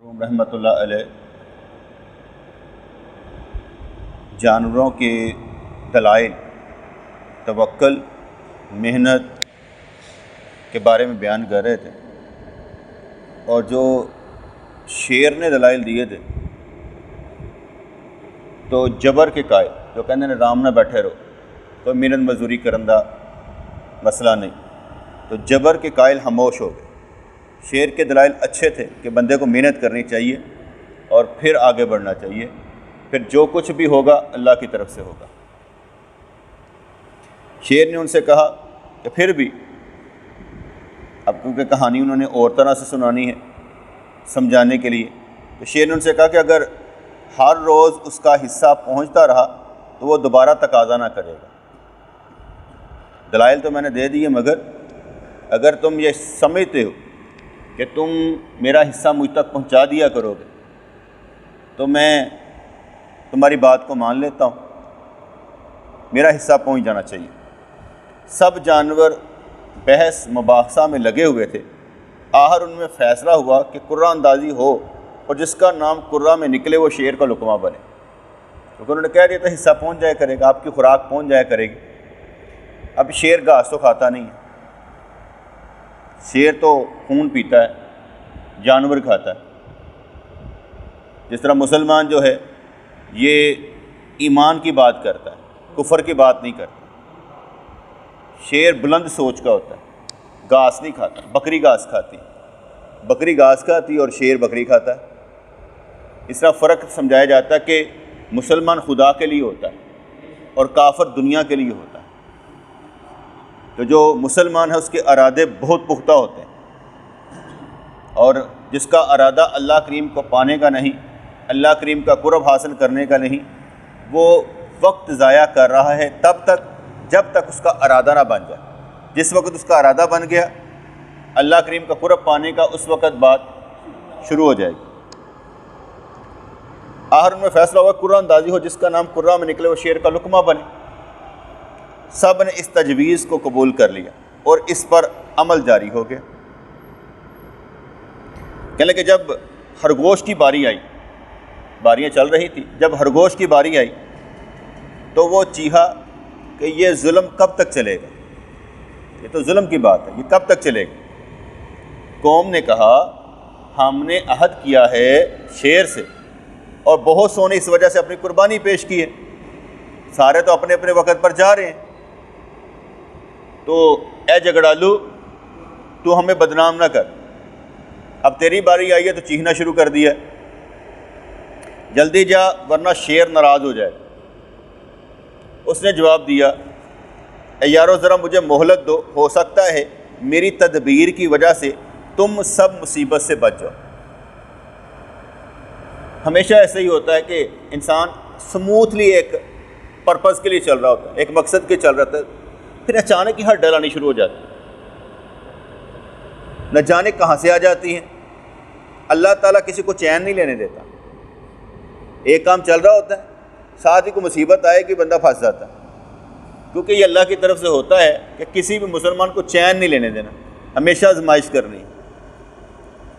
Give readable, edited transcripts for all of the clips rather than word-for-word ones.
رحمۃ اللہ علیہ جانوروں کے دلائل، توکل، محنت کے بارے میں بیان کر رہے تھے، اور جو شیر نے دلائل دیے تھے تو جبر کے قائل جو کہتے ہیں رام نہ بیٹھے رہو، کوئی محنت مزدوری کرندہ مسئلہ نہیں، تو جبر کے قائل خاموش ہو گئے۔ شیر کے دلائل اچھے تھے کہ بندے کو محنت کرنی چاہیے اور پھر آگے بڑھنا چاہیے، پھر جو کچھ بھی ہوگا اللہ کی طرف سے ہوگا۔ شیر نے ان سے کہا کہ پھر بھی، اب کیونکہ کہانی انہوں نے اور طرح سے سنانی ہے سمجھانے کے لیے، تو شیر نے ان سے کہا کہ اگر ہر روز اس کا حصہ پہنچتا رہا تو وہ دوبارہ تقاضا نہ کرے گا۔ دلائل تو میں نے دے دیے، مگر اگر تم یہ سمجھتے ہو کہ تم میرا حصہ مجھ تک پہنچا دیا کرو گے تو میں تمہاری بات کو مان لیتا ہوں، میرا حصہ پہنچ جانا چاہیے۔ سب جانور بحث مباحثہ میں لگے ہوئے تھے، آخر ان میں فیصلہ ہوا کہ قرہ اندازی ہو اور جس کا نام قرہ میں نکلے وہ شیر کا لقمہ بنے، کیونکہ انہوں نے کہہ دیا تھا حصہ پہنچ جایا کرے گا، آپ کی خوراک پہنچ جایا کرے گی۔ اب شیر گھاس تو کھاتا نہیں ہے، شیر تو خون پیتا ہے، جانور کھاتا ہے۔ جس طرح مسلمان جو ہے یہ ایمان کی بات کرتا ہے، کفر کی بات نہیں کرتا۔ شیر بلند سوچ کا ہوتا ہے، گھاس نہیں کھاتا، بکری گھاس کھاتی، بکری گھاس کھاتی اور شیر بکری کھاتا ہے۔ اس طرح فرق سمجھایا جاتا ہے کہ مسلمان خدا کے لیے ہوتا ہے اور کافر دنیا کے لیے ہوتا ہے۔ تو جو مسلمان ہے اس کے ارادے بہت پختہ ہوتے ہیں، اور جس کا ارادہ اللہ کریم کو پانے کا نہیں، اللہ کریم کا قرب حاصل کرنے کا نہیں، وہ وقت ضائع کر رہا ہے تب تک جب تک اس کا ارادہ نہ بن جائے۔ جس وقت اس کا ارادہ بن گیا اللہ کریم کا قرب پانے کا، اس وقت بات شروع ہو جائے گی۔ آخر ان میں فیصلہ ہوا قرہ اندازی ہو، جس کا نام قرہ میں نکلے وہ شیر کا لقمہ بنے۔ سب نے اس تجویز کو قبول کر لیا اور اس پر عمل جاری ہو گیا۔ کہنے کہ جب خرگوش کی باری آئی، باریاں چل رہی تھی، جب خرگوش کی باری آئی تو وہ چیخا کہ یہ ظلم کب تک چلے گا، یہ تو ظلم کی بات ہے، یہ کب تک چلے گا۔ قوم نے کہا ہم نے عہد کیا ہے شیر سے، اور بہت سو نے اس وجہ سے اپنی قربانی پیش کی ہے، سارے تو اپنے اپنے وقت پر جا رہے ہیں، تو اے جھگڑالو تو ہمیں بدنام نہ کر، اب تیری باری آئی ہے تو چیخنا شروع کر دیا، جلدی جا ورنہ شیر ناراض ہو جائے۔ اس نے جواب دیا اے یارو ذرا مجھے مہلت دو، ہو سکتا ہے میری تدبیر کی وجہ سے تم سب مصیبت سے بچ جاؤ۔ ہمیشہ ایسا ہی ہوتا ہے کہ انسان سموتھلی ایک پرپز کے لیے چل رہا ہوتا ہے، ایک مقصد کے چل رہا ہے، پھر اچانک ہی ہر ڈلانی شروع ہو جاتی ہے، نہ جانے کہاں سے آ جاتی ہیں۔ اللہ تعالیٰ کسی کو چین نہیں لینے دیتا، ایک کام چل رہا ہوتا ہے، ساتھ ہی کوئی مصیبت آئے کہ بندہ پھنس جاتا ہے، کیونکہ یہ اللہ کی طرف سے ہوتا ہے کہ کسی بھی مسلمان کو چین نہیں لینے دینا، ہمیشہ آزمائش کرنی۔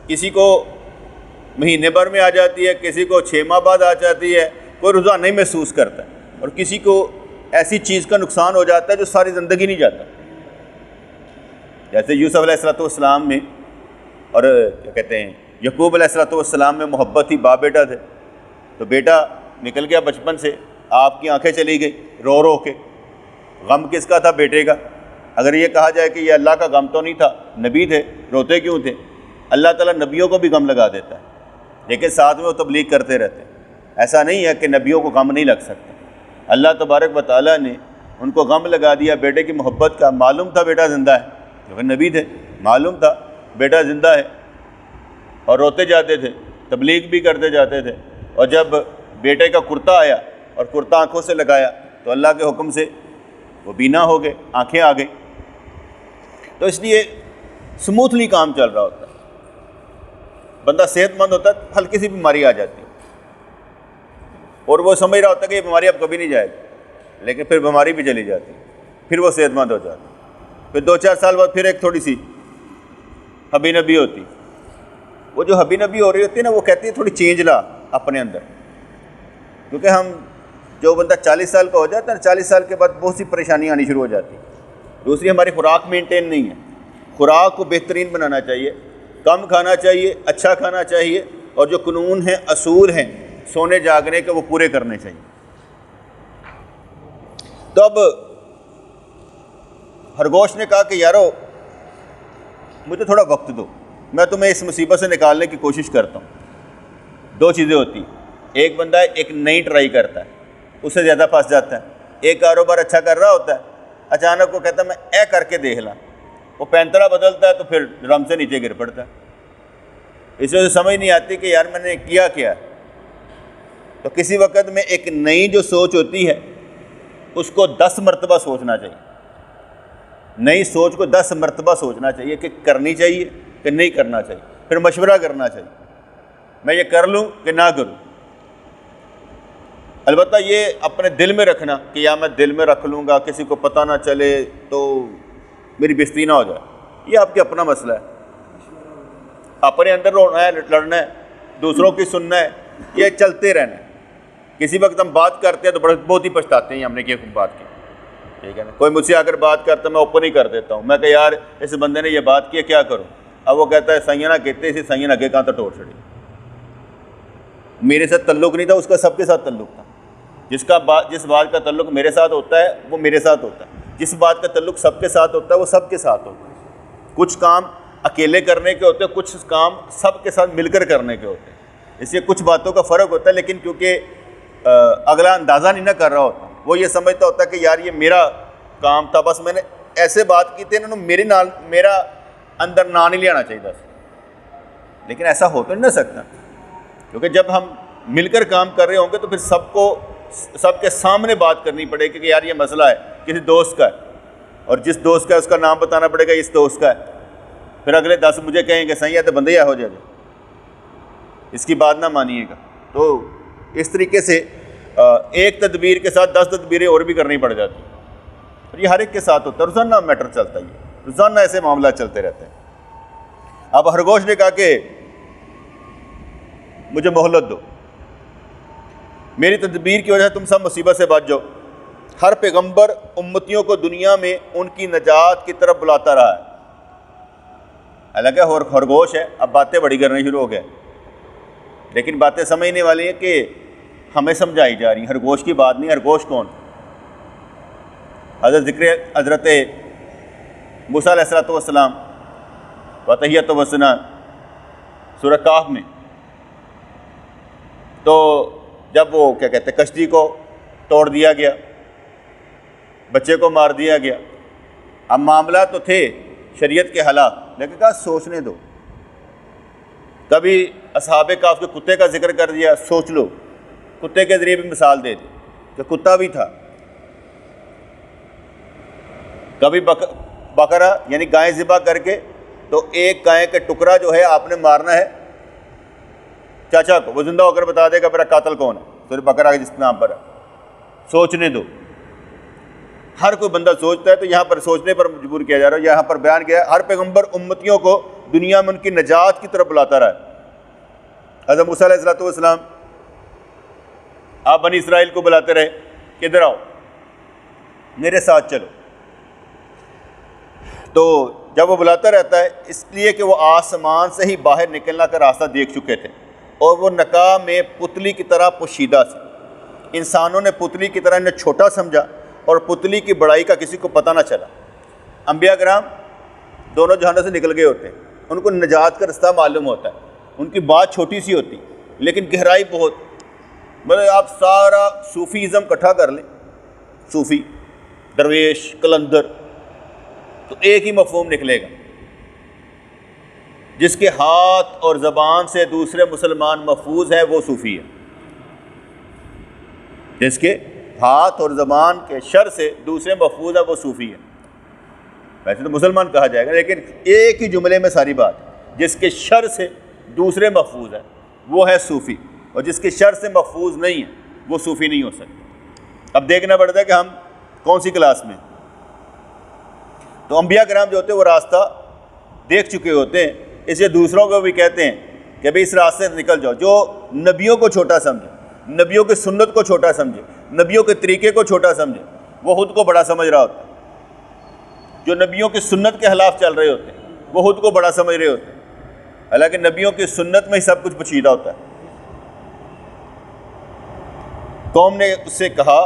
کسی کو مہینے بھر میں آ جاتی ہے، کسی کو 6 ماہ بعد آ جاتی ہے، کوئی روزانہ نہیں محسوس کرتا ہے، اور کسی کو ایسی چیز کا نقصان ہو جاتا ہے جو ساری زندگی نہیں جاتا۔ جیسے یوسف علیہ السلام میں اور کیا کہتے ہیں یعقوب علیہ السلام میں محبت تھی، باپ بیٹا تھے، تو بیٹا نکل گیا بچپن سے، آپ کی آنکھیں چلی گئی رو رو کے۔ غم کس کا تھا؟ بیٹے کا۔ اگر یہ کہا جائے کہ یہ اللہ کا غم تو نہیں تھا، نبی تھے، روتے کیوں تھے؟ اللہ تعالیٰ نبیوں کو بھی غم لگا دیتا ہے، لیکن ساتھ میں وہ تبلیغ کرتے رہتے ہیں۔ ایسا نہیں ہے کہ نبیوں کو غم نہیں لگ سکتا، اللہ تبارک و تعالیٰ نے ان کو غم لگا دیا بیٹے کی محبت کا۔ معلوم تھا بیٹا زندہ ہے، کیونکہ نبی تھے، معلوم تھا بیٹا زندہ ہے، اور روتے جاتے تھے، تبلیغ بھی کرتے جاتے تھے۔ اور جب بیٹے کا کرتا آیا اور کرتا آنکھوں سے لگایا تو اللہ کے حکم سے وہ بینا ہو گئے، آنکھیں آ گئی۔ تو اس لیے سموتھلی کام چل رہا ہوتا ہے، بندہ صحت مند ہوتا ہے، ہلکی سی بیماری آ جاتی ہے اور وہ سمجھ رہا ہوتا ہے کہ یہ بیماری اب کبھی نہیں جائے گی، لیکن پھر بیماری بھی چلی جاتی ہے، پھر وہ صحت مند ہو جاتا ہے، پھر 2-4 سال بعد پھر ایک تھوڑی سی ابھی نبی ہوتی، وہ جو حبی نبی ہو رہی ہوتی ہے نا، وہ کہتی ہے تھوڑی چینج لا اپنے اندر، کیونکہ ہم جو بندہ 40 سال کا ہو جاتا ہے 40 سال کے بعد بہت سی پریشانیاں آنی شروع ہو جاتی ہیں۔ دوسری ہماری خوراک مینٹین نہیں ہے، خوراک کو بہترین بنانا چاہیے، کم کھانا چاہیے، اچھا کھانا چاہیے، اور جو قانون ہیں اصول ہیں سونے جاگنے کے وہ پورے کرنے چاہیے۔ تو اب خرگوش نے کہا کہ یارو مجھے تھوڑا وقت دو، میں تمہیں اس مصیبت سے نکالنے کی کوشش کرتا ہوں۔ دو چیزیں ہوتی ہیں، ایک بندہ ایک نئی ٹرائی کرتا ہے، اس سے زیادہ پھنس جاتا ہے۔ ایک کاروبار اچھا کر رہا ہوتا ہے، اچانک وہ کہتا ہے میں اے کر کے دیکھ لاں، وہ پینترا بدلتا ہے تو پھر رم سے نیچے گر پڑتا ہے۔ اس وجہ سے سمجھ نہیں آتی کہ یار میں نے کیا کیا۔ تو کسی وقت میں ایک نئی جو سوچ ہوتی ہے اس کو 10 مرتبہ سوچنا چاہیے، نئی سوچ کو 10 مرتبہ سوچنا چاہیے کہ کرنی چاہیے کہ نہیں کرنا چاہیے، پھر مشورہ کرنا چاہیے میں یہ کر لوں کہ نہ کروں۔ البتہ یہ اپنے دل میں رکھنا کہ یا میں دل میں رکھ لوں گا، کسی کو پتہ نہ چلے تو میری بےزتی نہ ہو جائے، یہ آپ کے اپنا مسئلہ ہے، اپنے اندر رونا ہے، لڑنا ہے، دوسروں کی سننا ہے، یہ چلتے رہنا ہے۔ کسی وقت ہم بات کرتے ہیں تو بہت ہی پچھتاتے ہیں ہم نے کیا بات کی، ٹھیک ہے نا۔ کوئی مجھ سے آ کر بات کرتا ہے میں اوپن ہی کر دیتا ہوں، میں کہ یار اس بندے نے یہ بات کی کیا کروں، اب وہ کہتا ہے سائیاں نہ کہتے اسی سائیاں اگے کہاں تو ٹوڑ چھڑی۔ میرے ساتھ تعلق نہیں تھا، اس کا سب کے ساتھ تعلق تھا۔ جس بات کا تعلق میرے ساتھ ہوتا ہے وہ میرے ساتھ ہوتا ہے، جس بات کا تعلق سب کے ساتھ ہوتا ہے وہ سب کے ساتھ ہوتا ہے۔ کچھ کام اکیلے کرنے کے ہوتے ہیں، کچھ کام سب کے ساتھ مل کر کرنے کے ہوتے ہیں، اس لیے کچھ باتوں کا فرق ہوتا ہے، لیکن کیونکہ اگلا اندازہ نہیں نہ کر رہا ہوتا، وہ یہ سمجھتا ہوتا ہے کہ یار یہ میرا کام تھا، بس میں نے ایسے بات کی تھی انہوں نے میرا اندر نہ نہیں لے آنا چاہیے تھا، لیکن ایسا ہو تو نہیں نہ سکتا، کیونکہ جب ہم مل کر کام کر رہے ہوں گے تو پھر سب کے سامنے بات کرنی پڑے گی کہ یار یہ مسئلہ ہے کسی دوست کا ہے، اور جس دوست کا ہے اس کا نام بتانا پڑے گا اس دوست کا ہے، پھر اگلے 10 مجھے کہیں گے صحیح ہے تو بندے ہو جائے، اس کی بات نہ مانیے گا۔ تو اس طریقے سے ایک تدبیر کے ساتھ 10 تدبیریں اور بھی کرنی پڑ جاتی ہیں، اور یہ ہر ایک کے ساتھ ہوتا ہے، روزانہ میٹر چلتا ہے، یہ روزانہ ایسے معاملات چلتے رہتے ہیں۔ اب خرگوش نے کہا کہ مجھے مہلت دو، میری تدبیر کی وجہ سے تم سب مصیبت سے بچ جاؤ۔ ہر پیغمبر امتیوں کو دنیا میں ان کی نجات کی طرف بلاتا رہا ہے، حالانکہ خرگوش ہے، اب باتیں بڑی کرنی شروع ہو گئے، لیکن باتیں سمجھنے والی ہیں کہ ہمیں سمجھائی جا رہی ہیں، خرگوش کی بات نہیں۔ خرگوش کون؟ حضرت موسیٰ علیہ السلام وتحیۃ وثنا سورہ کہف میں، تو جب وہ کیا کہتے ہیں کشتی کو توڑ دیا گیا، بچے کو مار دیا گیا، اب معاملات تو تھے شریعت کے خلاف، لیکن کہا سوچنے دو۔ کبھی اصحاب کہف کے کتے کا ذکر کر دیا، سوچ لو، کتے کے ذریعے بھی مثال دے دی کہ کتا بھی تھا۔ کبھی بکرا یعنی گائے ذبح کر کے تو ایک گائے کا ٹکڑا جو ہے آپ نے مارنا ہے چاچا کو، وہ زندہ ہو کر بتا دے گا میرا قاتل کون ہے، تو بکرا جس نام پر ہے۔ سوچنے دو، ہر کوئی بندہ سوچتا ہے، تو یہاں پر سوچنے پر مجبور کیا جا رہا ہے۔ یہاں پر بیان کیا ہے ہر پیغمبر امتیوں کو دنیا میں ان کی نجات کی طرف بلاتا رہا ہے۔ حضرت موسیٰ علیہ السلام آپ بنی اسرائیل کو بلاتے رہے کہ ادھر آؤ میرے ساتھ چلو، تو جب وہ بلاتا رہتا ہے اس لیے کہ وہ آسمان سے ہی باہر نکلنا کا راستہ دیکھ چکے تھے، اور وہ نقاب میں پتلی کی طرح پوشیدہ سے، انسانوں نے پتلی کی طرح انہیں چھوٹا سمجھا اور پتلی کی بڑائی کا کسی کو پتہ نہ چلا۔ انبیاء کرام دونوں جہانوں سے نکل گئے ہوتے ہیں، ان کو نجات کا رستہ معلوم ہوتا ہے، ان کی بات چھوٹی سی ہوتی لیکن گہرائی بہت، مطلب آپ سارا صوفیزم اکٹھا کر لیں، صوفی، درویش، قلندر، تو ایک ہی مفہوم نکلے گا، جس کے ہاتھ اور زبان سے دوسرے مسلمان محفوظ ہے وہ صوفی ہے، جس کے ہاتھ اور زبان کے شر سے دوسرے محفوظ ہے وہ صوفی ہے۔ ویسے تو مسلمان کہا جائے گا، لیکن ایک ہی جملے میں ساری بات، جس کے شر سے دوسرے محفوظ ہے وہ ہے صوفی، اور جس کے شر سے محفوظ نہیں ہے وہ صوفی نہیں ہو سکتا۔ اب دیکھنا پڑتا ہے کہ ہم کون سی کلاس میں۔ تو انبیاء کرام جو ہوتے ہیں وہ راستہ دیکھ چکے ہوتے ہیں، اس لیے دوسروں کو بھی کہتے ہیں کہ بھئی اس راستے سے نکل جاؤ. جو نبیوں کو چھوٹا سمجھے, نبیوں کی سنت کو چھوٹا سمجھے, نبیوں کے طریقے کو چھوٹا سمجھے, وہ خود کو بڑا سمجھ رہا ہوتا ہے. جو نبیوں کی سنت کے خلاف چل رہے ہوتے ہیں وہ خود کو بڑا سمجھ رہے ہوتے ہیں, حالانکہ نبیوں کی سنت میں ہی سب کچھ پوشیدہ ہوتا ہے. قوم نے اس سے کہا,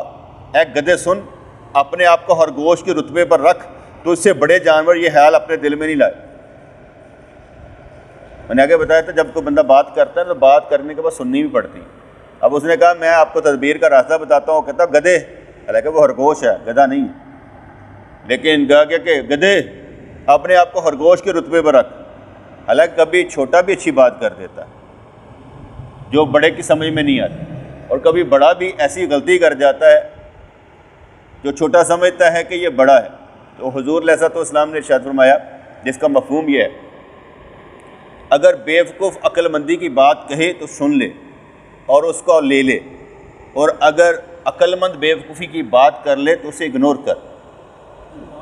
اے گدھے سن, اپنے آپ کو خرگوش کے رتبے پر رکھ, تو اس سے بڑے جانور یہ خیال اپنے دل میں نہیں لائے. میں نے آگے بتایا تھا جب کوئی بندہ بات کرتا ہے تو بات کرنے کے بعد سننی بھی پڑتی ہے. اب اس نے کہا میں آپ کو تدبیر کا راستہ بتاتا ہوں, کہتا گدھے, حالانکہ وہ خرگوش ہے, گدھا نہیں ہے. لیکن کہا گیا کہ گدھے اپنے آپ کو خرگوش کے رتبے پر رکھ, حالانکہ کبھی چھوٹا بھی اچھی بات کر دیتا ہے جو بڑے کی سمجھ میں نہیں آتی, اور کبھی بڑا بھی ایسی غلطی کر جاتا ہے جو چھوٹا سمجھتا ہے کہ یہ بڑا ہے. تو حضور علیہ الصلوۃ والسلام نے ارشاد فرمایا, جس کا مفہوم یہ ہے, اگر بیوقوف عقل مندی کی بات کہے تو سن لے اور اس کو لے لے, اور اگر عقل مند بیوقوفی کی بات کر لے تو اسے اگنور کر,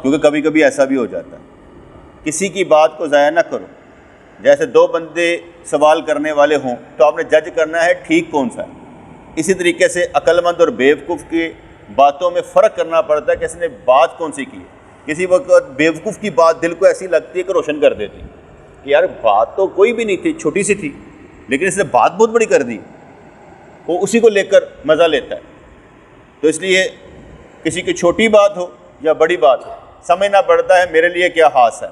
کیونکہ کبھی کبھی ایسا بھی ہو جاتا ہے. کسی کی بات کو ضائع نہ کرو. جیسے دو بندے سوال کرنے والے ہوں تو آپ نے جج کرنا ہے ٹھیک کون سا ہے. اسی طریقے سے عقل مند اور بیوقوف کی باتوں میں فرق کرنا پڑتا ہے کہ اس نے بات کون سی کی ہے. کسی وقت بیوقوف کی بات دل کو ایسی لگتی ہے کہ روشن کر دیتی کہ یار بات تو کوئی بھی نہیں تھی, چھوٹی سی تھی, لیکن اس نے بات بہت بڑی کر دی. وہ اسی کو لے کر مزہ لیتا ہے. تو اس لیے کسی کی چھوٹی بات ہو یا بڑی بات ہو, سمجھنا پڑتا ہے میرے لیے کیا خاص ہے.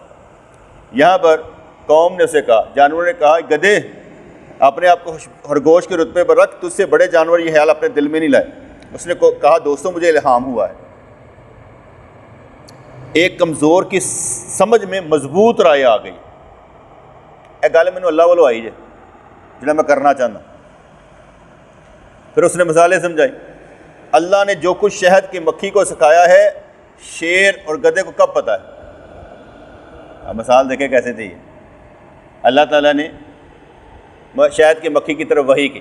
یہاں پر قوم نے اسے کہا, جانوروں نے کہا, گدھے اپنے آپ کو خرگوش کے رتبے پر رکھ, تجھ سے بڑے جانور یہ خیال اپنے دل میں نہیں لائے. اس نے کہا دوستوں مجھے الہام ہوا ہے, ایک کمزور کی سمجھ میں مضبوط رائے آ گئی. اے گل مینوں اللہ والوں آئی جے جڑا میں کرنا چاہتا. پھر اس نے مثالیں سمجھائی. اللہ نے جو کچھ شہد کی مکھی کو سکھایا ہے شیر اور گدھے کو کب پتہ ہے؟ اب مثال دیکھیں کیسے تھی. اللہ تعالیٰ نے شہد کی مکھی کی طرف وحی کی,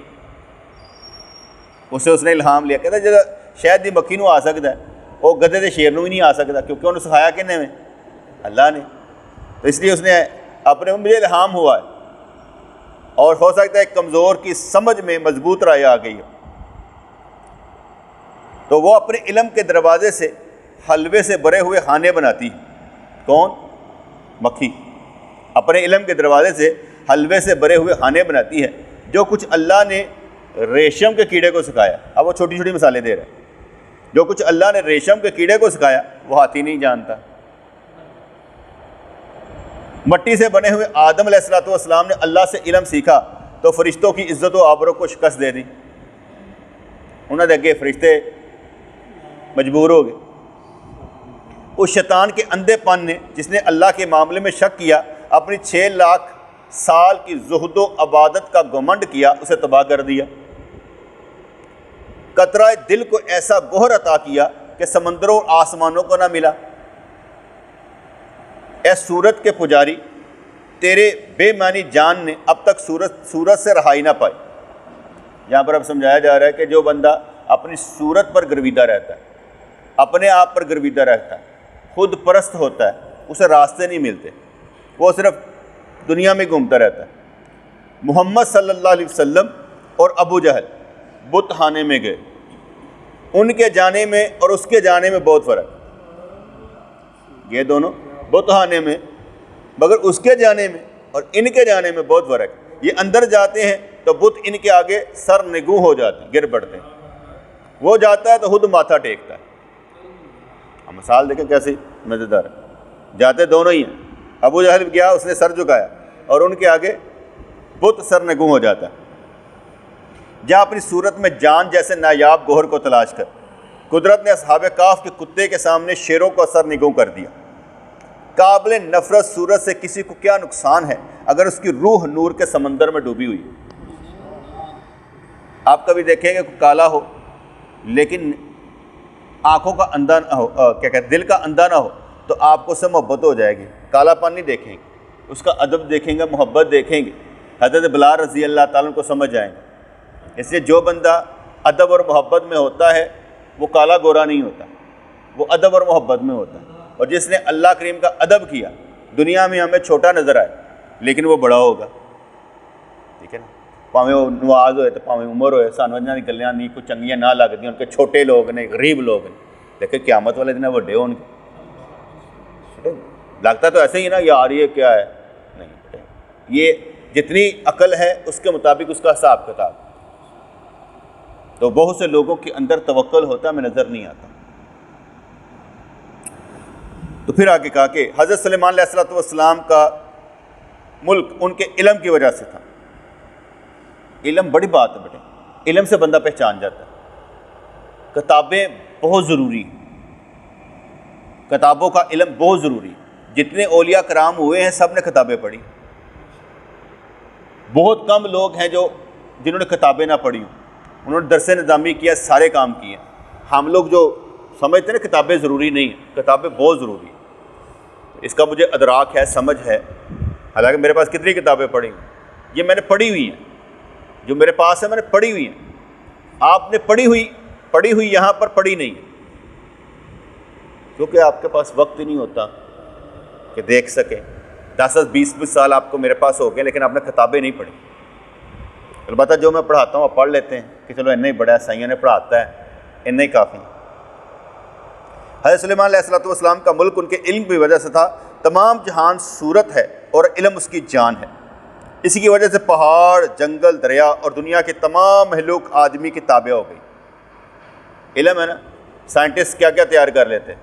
اسے اس نے الہام لیا, کہتا جب شہد کی مکھی نو آ سکتا ہے وہ گدھے کے شیر نو بھی نہیں آ سکتا, کیونکہ انہوں نے سکھایا کنے میں؟ اللہ نے. تو اس لیے اس نے اپنے مجھے الہام ہوا ہے, اور ہو سکتا ہے ایک کمزور کی سمجھ میں مضبوط رائے آ گئی ہو, تو وہ اپنے علم کے دروازے سے حلوے سے بھرے ہوئے کھانے بناتی ہے. کون؟ مکھی. اپنے علم کے دروازے سے حلوے سے بھرے ہوئے کھانے بناتی ہے. جو کچھ اللہ نے ریشم کے کیڑے کو سکھایا, اب وہ چھوٹی چھوٹی مثالیں دے رہے ہیں, جو کچھ اللہ نے ریشم کے کیڑے کو سکھایا وہ ہاتھی نہیں جانتا. مٹی سے بنے ہوئے آدم علیہ الصلوۃ والسلام نے اللہ سے علم سیکھا تو فرشتوں کی عزت و آبرو کو شکست دے دی. انہوں نے اگے فرشتے مجبور ہو گئے. اس شیطان کے اندھے پن نے, جس نے اللہ کے معاملے میں شک کیا, اپنی 6 لاکھ سال کی زہد و عبادت کا گھمنڈ کیا, اسے تباہ کر دیا. قطرہ دل کو ایسا گوہر عطا کیا کہ سمندروں اور آسمانوں کو نہ ملا. اے سورت کے پجاری, تیرے بے معنی جان نے اب تک سورت سے رہائی نہ پائی. یہاں پر اب سمجھایا جا رہا ہے کہ جو بندہ اپنی صورت پر گرویدہ رہتا ہے, اپنے آپ پر گرویدہ رہتا ہے, خود پرست ہوتا ہے, اسے راستے نہیں ملتے, وہ صرف دنیا میں گھومتا رہتا ہے. محمد صلی اللہ علیہ وسلم اور ابو جہل بت خانے میں گئے, ان کے جانے میں اور اس کے جانے میں بہت فرق. یہ دونوں بت خانے میں, مگر اس کے جانے میں اور ان کے جانے میں بہت فرق. یہ اندر جاتے ہیں تو بت ان کے آگے سر نگوں ہو جاتے ہیں, گر پڑتے ہیں. وہ جاتا ہے تو خود ماتھا ٹیکتا ہے. مثال دیکھیں کیسی مزیدار ہے. جاتے دونوں ہی ہیں. ابو جہل گیا, اس نے سر جھکایا, اور ان کے آگے بت سر نگوں ہو جاتا ہے. جہاں اپنی صورت میں جان جیسے نایاب گوہر کو تلاش کر, قدرت نے اصحاب کاف کے کتے کے سامنے شیروں کو سر نگوں کر دیا. قابل نفرت صورت سے کسی کو کیا نقصان ہے اگر اس کی روح نور کے سمندر میں ڈوبی ہوئی. آپ کبھی دیکھیں گے کالا ہو لیکن آنکھوں کا اندھا نہ ہو, کیا کہتے دل کا اندھا نہ ہو, تو آپ کو اس سے محبت ہو جائے گی. کالا پن نہیں دیکھیں گے, اس کا ادب دیکھیں گے, محبت دیکھیں گے. حضرت بلال رضی اللہ تعالیٰ کو سمجھ جائیں گے. اس لیے جو بندہ ادب اور محبت میں ہوتا ہے وہ کالا گورا نہیں ہوتا, وہ ادب اور محبت میں ہوتا ہے. اور جس نے اللہ کریم کا ادب کیا, دنیا میں ہمیں چھوٹا نظر آئے لیکن وہ بڑا ہوگا. ٹھیک ہے نا. ਭਾਵੇਂ ਉਹ ਨਵਾਜ਼ ਹੋਏ ਤੇ ਭਾਵੇਂ ਉਮਰ ਹੋਏ, ਸਾਨੂੰ ਇਹਨਾਂ ਦੀ ਗੱਲਾਂ ਨਹੀਂ ਕੋਈ ਚੰਗੀਆਂ ਨਾ ਲੱਗਦੀਆਂ, ਉਨਕੇ ਛੋਟੇ ਲੋگ ਨੇ, غریب لوگ ہیں, لیکن قیامت والے دن بڑے ہوں گے. لگتا تو ایسے ہی نا یار یہ کیا ہے, نہیں بیٹے یہ جتنی عقل ہے اس کے مطابق اس کا حساب کتاب. تو بہت سے لوگوں کے اندر توکل ہوتا ہے, ہمیں نظر نہیں آتا. تو پھر آگے کہا کہ حضرت سلیمان علیہ السلام کا ملک ان کے علم کی وجہ سے تھا. علم بڑی بات ہے بیٹے, علم سے بندہ پہچان جاتا ہے. کتابیں بہت ضروری ہیں, کتابوں کا علم بہت ضروری ہے. جتنے اولیاء کرام ہوئے ہیں سب نے کتابیں پڑھی. بہت کم لوگ ہیں جنہوں نے کتابیں نہ پڑھی ہوں, انہوں نے درس نظامی کیا, سارے کام کیے. ہم لوگ جو سمجھتے ہیں نا کتابیں ضروری نہیں ہیں, کتابیں بہت ضروری ہیں. اس کا مجھے ادراک ہے, سمجھ ہے. حالانکہ میرے پاس کتنی کتابیں پڑھی ہیں, یہ میں نے پڑھی ہوئی ہیں, جو میرے پاس ہے میں نے پڑھی ہوئی ہیں. آپ نے پڑھی ہوئی یہاں پر پڑھی نہیں ہے, کیونکہ آپ کے پاس وقت ہی نہیں ہوتا کہ دیکھ سکیں. 10-20 سال آپ کو میرے پاس ہو گئے, لیکن آپ نے کتابیں نہیں پڑھی. البتہ جو میں پڑھاتا ہوں آپ پڑھ لیتے ہیں کہ چلو اتنا ہی بڑا سائیوں نے پڑھاتا ہے, اتنا ہی کافی. حضرت سلیمان علیہ السلام کا ملک ان کے علم کی وجہ سے تھا. تمام جہان صورت ہے اور علم اس کی جان ہے. اسی کی وجہ سے پہاڑ, جنگل, دریا اور دنیا کے تمام مخلوق آدمی کی تابع ہو گئی. علم ہے نا, سائنٹسٹ کیا کیا تیار کر لیتے ہیں.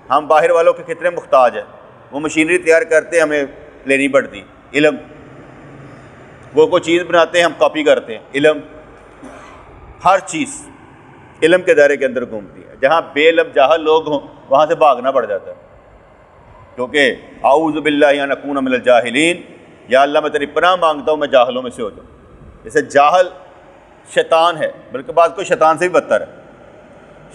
ہم باہر والوں کے کتنے محتاج ہیں, وہ مشینری تیار کرتے ہیں, ہمیں لینی پڑتی. علم, وہ کوئی چیز بناتے ہیں, ہم کاپی کرتے ہیں. علم, ہر چیز علم کے دائرے کے اندر گھومتی ہے. جہاں بے علم جاہل لوگ ہوں وہاں سے بھاگنا پڑ جاتا ہے, کیونکہ اعوذ باللہ ان اکون من الجاہلین, یا اللہ میں تیری پناہ مانگتا ہوں میں جاہلوں میں سے ہو جاؤں. جیسے جاہل شیطان ہے, بلکہ بعض کوئی شیطان سے بھی بدتر ہے.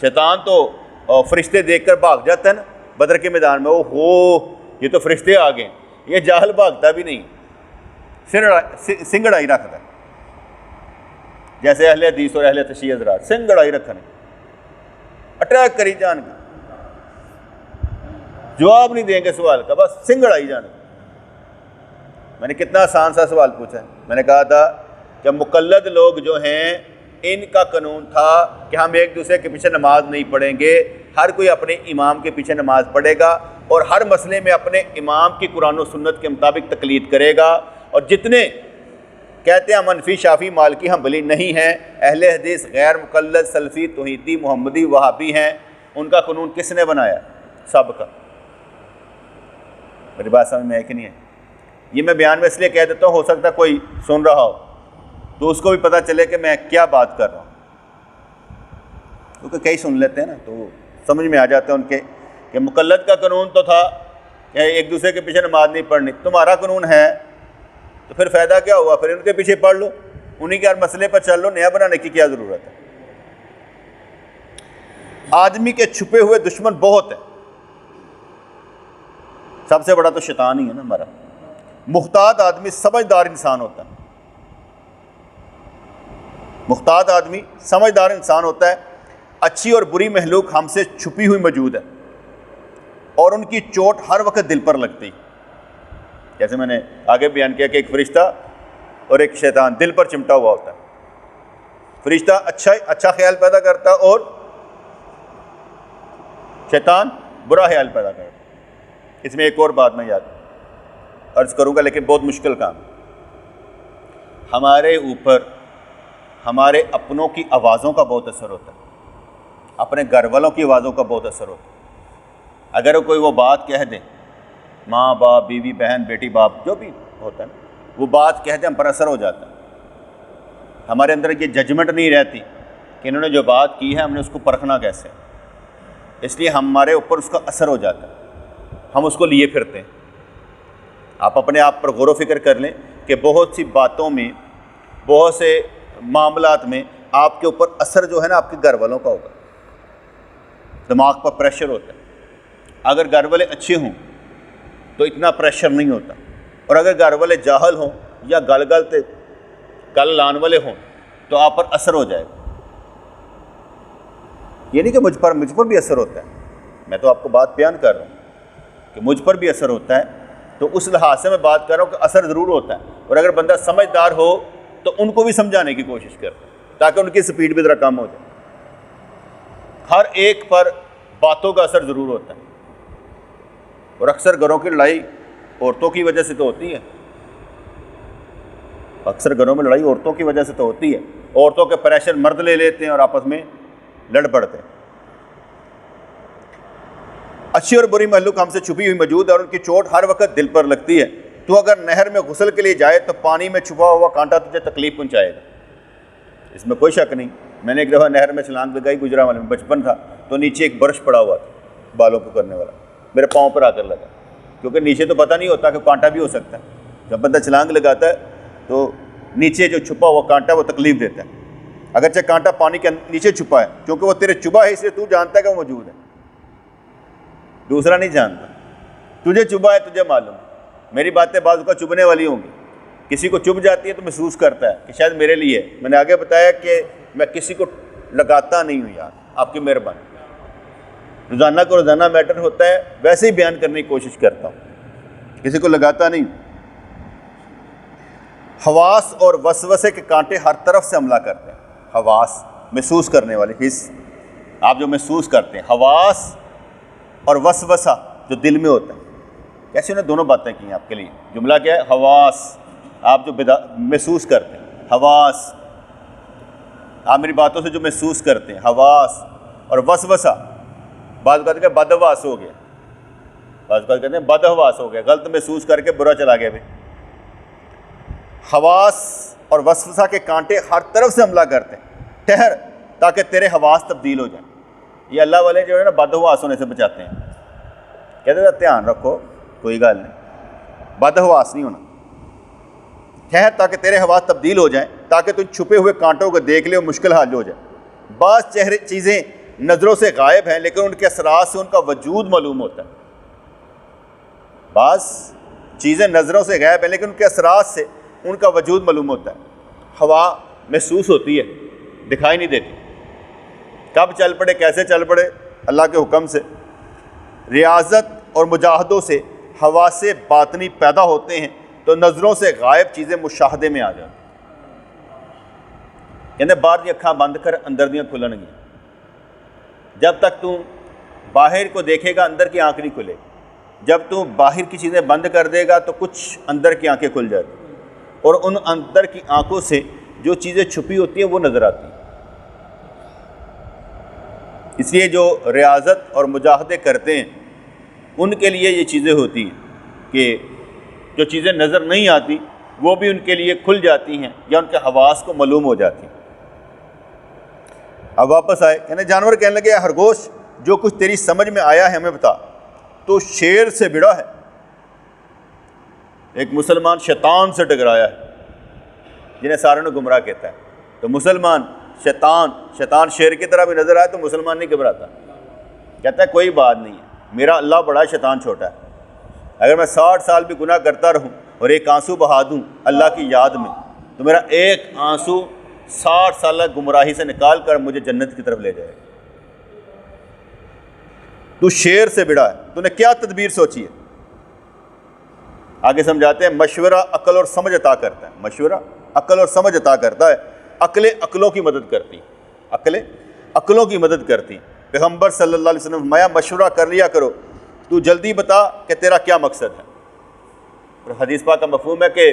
شیطان تو فرشتے دیکھ کر بھاگ جاتا ہے نا بدر کے میدان میں, او ہو یہ تو فرشتے آ گئے. یہ جاہل بھاگتا بھی نہیں, سنگڑائی رکھتا ہے. جیسے اہل حدیث اور اہل تشیع حضرات سنگڑائی رکھنے, اٹیک کری جان کے, جواب نہیں دیں گے سوال کا, بس سنگڑائی جان. میں نے کتنا آسان سا سوال پوچھا ہے. میں نے کہا تھا کہ مقلد لوگ جو ہیں ان کا قانون تھا کہ ہم ایک دوسرے کے پیچھے نماز نہیں پڑھیں گے, ہر کوئی اپنے امام کے پیچھے نماز پڑھے گا اور ہر مسئلے میں اپنے امام کی قرآن و سنت کے مطابق تقلید کرے گا. اور جتنے کہتے ہیں منفی, شافی, مالکی, حنبلی نہیں ہیں, اہل حدیث, غیر مقلد, سلفی, توحیدی, محمدی, وہابی ہیں, ان کا قانون کس نے بنایا؟ سب کا. میری بات سمجھ میں ہے کہ نہیں ہے؟ یہ میں بیان میں اس لیے کہہ دیتا ہوں, ہو سکتا ہے کوئی سن رہا ہو تو اس کو بھی پتہ چلے کہ میں کیا بات کر رہا ہوں, کیونکہ کئی سن لیتے ہیں نا تو سمجھ میں آ جاتا ہے ان کے کہ مقلد کا قانون تو تھا کہ ایک دوسرے کے پیچھے نماز نہیں پڑھنی. تمہارا قانون ہے تو پھر فائدہ کیا ہوا؟ پھر ان کے پیچھے پڑھ لو, انہی کے ہر مسئلے پر چل لو, نیا بنانے کی کیا ضرورت ہے؟ آدمی کے چھپے ہوئے دشمن بہت ہیں. سب سے بڑا تو شیطان ہی ہے نا ہمارا. محتاط آدمی سمجھدار انسان ہوتا ہے, محتاط آدمی سمجھدار انسان ہوتا ہے. اچھی اور بری مخلوق ہم سے چھپی ہوئی موجود ہے اور ان کی چوٹ ہر وقت دل پر لگتی. جیسے میں نے آگے بیان کیا کہ ایک فرشتہ اور ایک شیطان دل پر چمٹا ہوا ہوتا ہے. فرشتہ اچھا خیال پیدا کرتا ہے اور شیطان برا خیال پیدا کرتا ہے. اس میں ایک اور بات میں یاد عرض کروں گا, لیکن بہت مشکل کام. ہمارے اوپر ہمارے اپنوں کی آوازوں کا بہت اثر ہوتا ہے, اپنے گھر والوں کی آوازوں کا بہت اثر ہوتا ہے. اگر کوئی وہ بات کہہ دے, ماں باپ, بیوی, بہن, بیٹی, باپ, جو بھی ہوتا ہے وہ بات کہہ دے, ہم پر اثر ہو جاتا ہے. ہمارے اندر یہ ججمنٹ نہیں رہتی کہ انہوں نے جو بات کی ہے ہم نے اس کو پرکھنا کیسے, اس لیے ہمارے اوپر اس کا اثر ہو جاتا ہے, ہم اس کو لیے پھرتے ہیں. آپ اپنے آپ پر غور و فکر کر لیں کہ بہت سی باتوں میں, بہت سے معاملات میں آپ کے اوپر اثر جو ہے نا آپ کے گھر والوں کا ہوگا. دماغ پر پریشر ہوتا ہے. اگر گھر والے اچھے ہوں تو اتنا پریشر نہیں ہوتا, اور اگر گھر والے جاہل ہوں یا گل لان والے ہوں تو آپ پر اثر ہو جائے گا. یہ نہیں کہ مجھ پر بھی اثر ہوتا ہے, میں تو آپ کو بات بیان کر رہا ہوں کہ مجھ پر بھی اثر ہوتا ہے. تو اس لحاظ سے میں بات کر رہا ہوں کہ اثر ضرور ہوتا ہے، اور اگر بندہ سمجھدار ہو تو ان کو بھی سمجھانے کی کوشش کرتا ہے تاکہ ان کی سپیڈ بھی ذرا کم ہو جائے۔ ہر ایک پر باتوں کا اثر ضرور ہوتا ہے، اور اکثر گھروں کی لڑائی عورتوں کی وجہ سے تو ہوتی ہے، اکثر گھروں میں لڑائی عورتوں کی وجہ سے تو ہوتی ہے، عورتوں کے پریشر مرد لے لیتے ہیں اور آپس میں لڑ پڑتے ہیں۔ اچھی اور بری محلوق ہم سے چھپی ہوئی موجود ہے اور ان کی چوٹ ہر وقت دل پر لگتی ہے۔ تو اگر نہر میں غسل کے لیے جائے تو پانی میں چھپا ہوا کانٹا تجھے تکلیف پہنچائے گا، اس میں کوئی شک نہیں۔ میں نے ایک دفعہ نہر میں چھلانگ لگائی، گجرانوالے میں بچپن تھا، تو نیچے ایک برش پڑا ہوا تھا بالوں کو کرنے والا، میرے پاؤں پر آ کر لگا، کیونکہ نیچے تو پتہ نہیں ہوتا کہ کانٹا بھی ہو سکتا ہے۔ جب بندہ چھلانگ لگاتا ہے تو نیچے جو چھپا ہوا کانٹا وہ تکلیف دیتا ہے، اگرچہ کانٹا پانی کے نیچے چھپا ہے، کیونکہ وہ تیرے چبھا ہے اس لیے تو جانتا ہے کہ وہ موجود ہے، دوسرا نہیں جانتا۔ تجھے چبھا ہے، تجھے معلوم ہے۔ میری باتیں بعض کا چبھنے والی ہوں گی، کسی کو چبھ جاتی ہے تو محسوس کرتا ہے کہ شاید میرے لیے۔ میں نے آگے بتایا کہ میں کسی کو لگاتا نہیں ہوں یار، آپ کی مہربانی، روزانہ کو روزانہ میٹر ہوتا ہے ویسے ہی بیان کرنے کی کوشش کرتا ہوں، کسی کو لگاتا نہیں۔ حواس اور وسوسے کے کانٹے ہر طرف سے حملہ کرتے ہیں۔ حواس محسوس کرنے والے حص، آپ جو محسوس کرتے ہیں، حواس اور وسوسہ جو دل میں ہوتا ہے۔ کیسے انہیں دونوں باتیں کی ہیں آپ کے لیے؟ جملہ کیا ہے؟ حواس، آپ جو محسوس کرتے ہیں، حواس آپ میری باتوں سے جو محسوس کرتے ہیں، حواس، اور وسوسہ بعض اوقات کہتے ہیں بدحواس ہو گیا، بعض اوقات کہتے ہیں بدحواس ہو گیا، غلط محسوس کر کے برا چلا گیا۔ بھی حواس اور وسوسہ کے کانٹے ہر طرف سے حملہ کرتے ہیں، ٹھہر تاکہ تیرے حواس تبدیل ہو جائیں۔ یہ اللہ والے جو ہے نا بدحواس ہونے سے بچاتے ہیں، کہتے ہیں دھیان رکھو کوئی گل نہیں، بدحواس نہیں ہونا، ٹھہر تاکہ تیرے حواس تبدیل ہو جائیں، تاکہ تم چھپے ہوئے کانٹوں کو دیکھ لے اور مشکل حل ہو جائے۔ بعض چیزیں نظروں سے غائب ہیں لیکن ان کے اثرات سے ان کا وجود معلوم ہوتا ہے۔ بعض چیزیں نظروں سے غائب ہیں لیکن ان کے اثرات سے ان کا وجود معلوم ہوتا ہے۔ ہوا محسوس ہوتی ہے، دکھائی نہیں دیتی، کب چل پڑے کیسے چل پڑے اللہ کے حکم سے۔ ریاضت اور مجاہدوں سے حواس باطنی پیدا ہوتے ہیں تو نظروں سے غائب چیزیں مشاہدے میں آ جاتی ہیں۔ کہتے باہر دی اکھاں بند کر، اندر دیاں کھلن گیاں۔ جب تک تو باہر کو دیکھے گا اندر کی آنکھ نہیں کھلے، جب تو باہر کی چیزیں بند کر دے گا تو کچھ اندر کی آنکھیں کھل جاتی ہیں، اور ان اندر کی آنکھوں سے جو چیزیں چھپی ہوتی ہیں وہ نظر آتی ہیں۔ اس لیے جو ریاضت اور مجاہدے کرتے ہیں ان کے لیے یہ چیزیں ہوتی ہیں کہ جو چیزیں نظر نہیں آتی وہ بھی ان کے لیے کھل جاتی ہیں یا ان کے حواس کو معلوم ہو جاتی ہیں۔ اب واپس آئے، کہنے جانور کہنے لگے خرگوش جو کچھ تیری سمجھ میں آیا ہے ہمیں بتا، تو شیر سے بڑا ہے۔ ایک مسلمان شیطان سے ٹکرایا ہے جنہیں ساروں نے گمراہ کہتا ہے، تو مسلمان شیطان شیر کی طرح بھی نظر آئے تو مسلمان نہیں گھبراتا، کہتا ہے کوئی بات نہیں ہے، میرا اللہ بڑا ہے، شیطان چھوٹا ہے۔ اگر میں 60 سال بھی گناہ کرتا رہوں اور ایک آنسو بہا دوں اللہ کی یاد میں تو میرا ایک آنسو 60 سالہ گمراہی سے نکال کر مجھے جنت کی طرف لے جائے گا۔ تو شیر سے بڑا ہے، تو نے کیا تدبیر سوچی ہے؟ آگے سمجھاتے ہیں مشورہ عقل اور سمجھ عطا کرتا ہے، مشورہ عقل اور سمجھ عطا کرتا ہے، عقل عقلوں کی مدد کرتی، عقل عقلوں کی مدد کرتی۔ پیغمبر صلی اللہ علیہ وسلم نے فرمایا مشورہ کر لیا کرو، تو جلدی بتا کہ تیرا کیا مقصد ہے۔ اور حدیث پاک کا مفہوم ہے کہ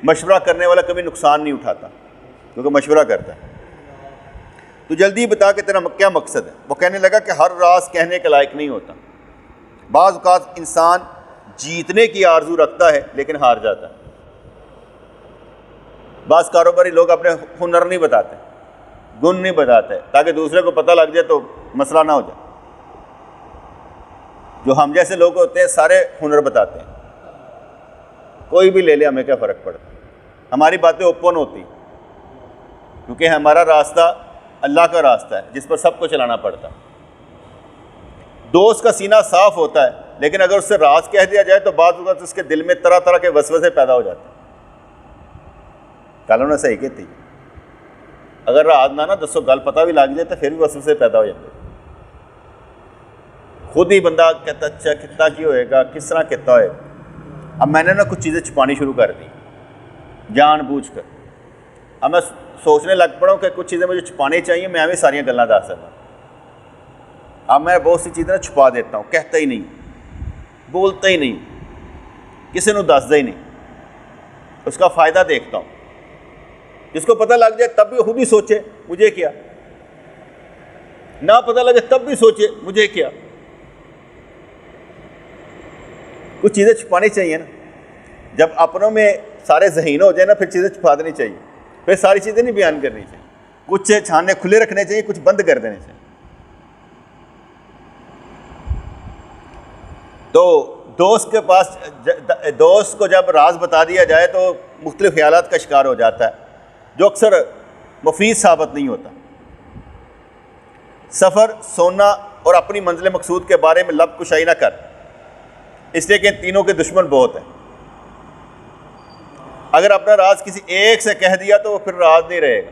مشورہ کرنے والا کبھی نقصان نہیں اٹھاتا کیونکہ مشورہ کرتا ہے۔ تو جلدی بتا کہ تیرا کیا مقصد ہے۔ وہ کہنے لگا کہ ہر راز کہنے کے لائق نہیں ہوتا، بعض اوقات انسان جیتنے کی آرزو رکھتا ہے لیکن ہار جاتا ہے۔ بعض کاروباری لوگ اپنے ہنر نہیں بتاتے، گن نہیں بتاتے تاکہ دوسرے کو پتہ لگ جائے تو مسئلہ نہ ہو جائے۔ جو ہم جیسے لوگ ہوتے ہیں سارے ہنر بتاتے ہیں، کوئی بھی لے لے، ہمیں کیا فرق پڑتا ہے، ہماری باتیں اوپن ہوتی ہیں کیونکہ ہمارا راستہ اللہ کا راستہ ہے جس پر سب کو چلانا پڑتا ہے۔ دوست کا سینہ صاف ہوتا ہے لیکن اگر اس سے راز کہہ دیا جائے تو بعض اوقات اس کے دل میں طرح طرح کے وسوسے پیدا ہو جاتے ہیں۔ کل انہوں نے صحیح کہتی، اگر راز نہ دسو گل پتہ بھی لگ جائے تو پھر بھی وسوسے پیدا ہو جاتے ہیں۔ خود ہی بندہ کہتا اچھا کتنا کی ہوئے گا، کس طرح کتنا ہوئے گا، اب میں نے نا کچھ چیزیں چھپانی شروع کر دی جان بوجھ کر. اب میں سوچنے لگ پڑا ہوں کہ کچھ چیزیں مجھے چھپانی چاہیے, میں بھی ساریاں گلاں دس سکتا. اب میں بہت سی چیزیں چھپا دیتا ہوں, کہتا ہی نہیں, بولتا ہی نہیں, کسی نے دستا ہی نہیں. اس کا فائدہ دیکھتا ہوں. جس کو پتہ لگ جائے تب بھی خود ہی سوچے مجھے کیا, نہ پتہ لگے تب بھی سوچے مجھے کیا. کچھ چیزیں چھپانی چاہیے نا. جب اپنوں میں سارے ذہین ہو جائے نا پھر چیزیں چھپا دینی چاہیے, پھر ساری چیزیں نہیں بیان کرنی چاہیے. کچھ چھانے کھلے رکھنے چاہیے, کچھ بند کر دینے چاہیے. تو دوست کے پاس دوست کو جب راز بتا دیا جائے تو مختلف خیالات کا شکار ہو جاتا ہے جو اکثر مفید ثابت نہیں ہوتا. سفر, سونا اور اپنی منزل مقصود کے بارے میں لب کشائی نہ کر, اس لیے کہ ان تینوں کے دشمن بہت ہیں. اگر اپنا راز کسی ایک سے کہہ دیا تو وہ پھر راز نہیں رہے گا.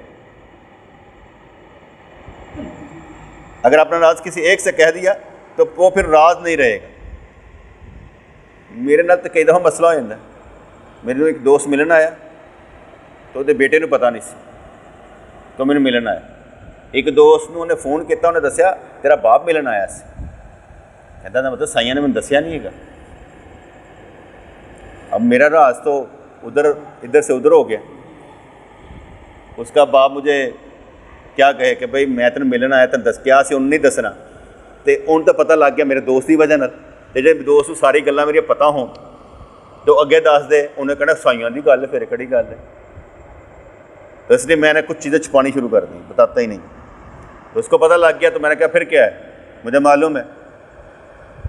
اگر اپنا راز کسی ایک سے کہہ دیا تو وہ پھر راز نہیں رہے گا. میرے نال تو کئی دفعہ مسئلہ ہو جاتا ہے. میرے ایک دوست ملن آیا تو وہ بیٹے نو پتا نہیں سی تو مینوں ملن آیا. ایک دوست نو انہیں فون کیا, انہیں دسیا تیرا باپ ملن آیا سی. کہتا تھا مطلب سائیاں نے مجھے دسیا نہیں ہے. اب میرا راز تو ادھر سے ادھر ہو گیا. اس کا باپ مجھے کیا کہے کہ بھائی میں تینوں ملن آیا تین دس کیا سی, انہوں نہیں دسنا. تو ان تو پتہ لگ گیا میرے دوست کی وجہ نال. جب دوست کو ساری گلاں میری پتہ ہوں تو اگے دس دے, انہیں کہنا سائیاں کی گل ہے, پھر کہڑی گل ہے. تو اس لیے میں نے کچھ چیزیں چھپانی شروع کر دیں, بتاتا ہی نہیں. تو اس کو پتہ لگ گیا تو میں نے کہا پھر کیا ہے, مجھے معلوم ہے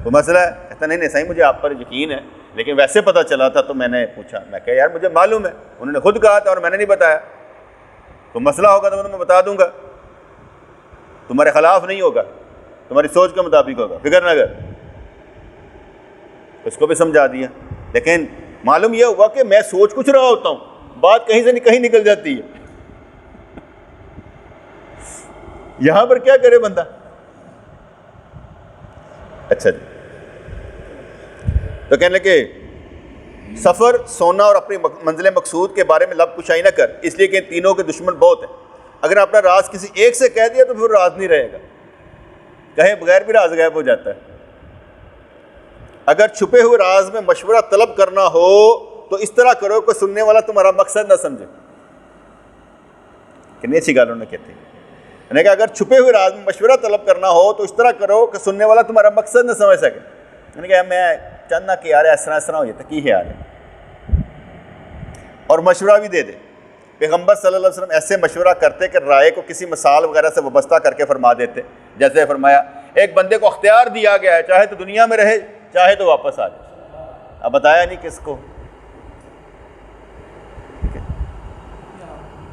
وہ مسئلہ ہے. کہتا نہیں صحیح مجھے آپ پر یقین ہے لیکن ویسے پتہ چلا تھا تو میں نے پوچھا. میں کہا یار مجھے معلوم ہے, انہوں نے خود کہا تھا اور میں نے نہیں بتایا. تو مسئلہ ہوگا تو میں تمہیں بتا دوں گا, تمہارے خلاف نہیں ہوگا, تمہاری سوچ کے مطابق ہوگا, فکر نہ کر. اس کو بھی سمجھا دیا. لیکن معلوم یہ ہوا کہ میں سوچ کچھ رہا ہوتا ہوں, بات کہیں سے کہیں نکل جاتی ہے. یہاں پر کیا کرے بندہ. اچھا جی, تو کہنے لگے سفر, سونا اور اپنی منزل مقصود کے بارے میں لب کشائی نہ کر, اس لیے کہ ان تینوں کے دشمن بہت ہیں. اگر اپنا راز کسی ایک سے کہہ دیا تو پھر راز نہیں رہے گا, کہے بغیر بھی راز غائب ہو جاتا ہے. اگر چھپے ہوئے راز میں مشورہ طلب کرنا ہو تو اس طرح کرو کہ سننے والا تمہارا مقصد نہ سمجھے. کتنی اچھی گل انہوں نے کہتی. یعنی کہ اگر چھپے ہوئے راز میں مشورہ طلب کرنا ہو تو اس طرح کرو کہ سننے والا تمہارا مقصد نہ سمجھ سکے. یعنی کہ میں چاہنا کہ یار اس طرح ہو جاتا, کی خیال ہے, اور مشورہ بھی دے دے. پیغمبر صلی اللہ علیہ وسلم ایسے مشورہ کرتے کہ رائے کو کسی مثال وغیرہ سے وابستہ کر کے فرما دیتے. جیسے فرمایا ایک بندے کو اختیار دیا گیا ہے, چاہے تو دنیا میں رہے چاہے تو واپس آ جائے. اب بتایا نہیں کس کو.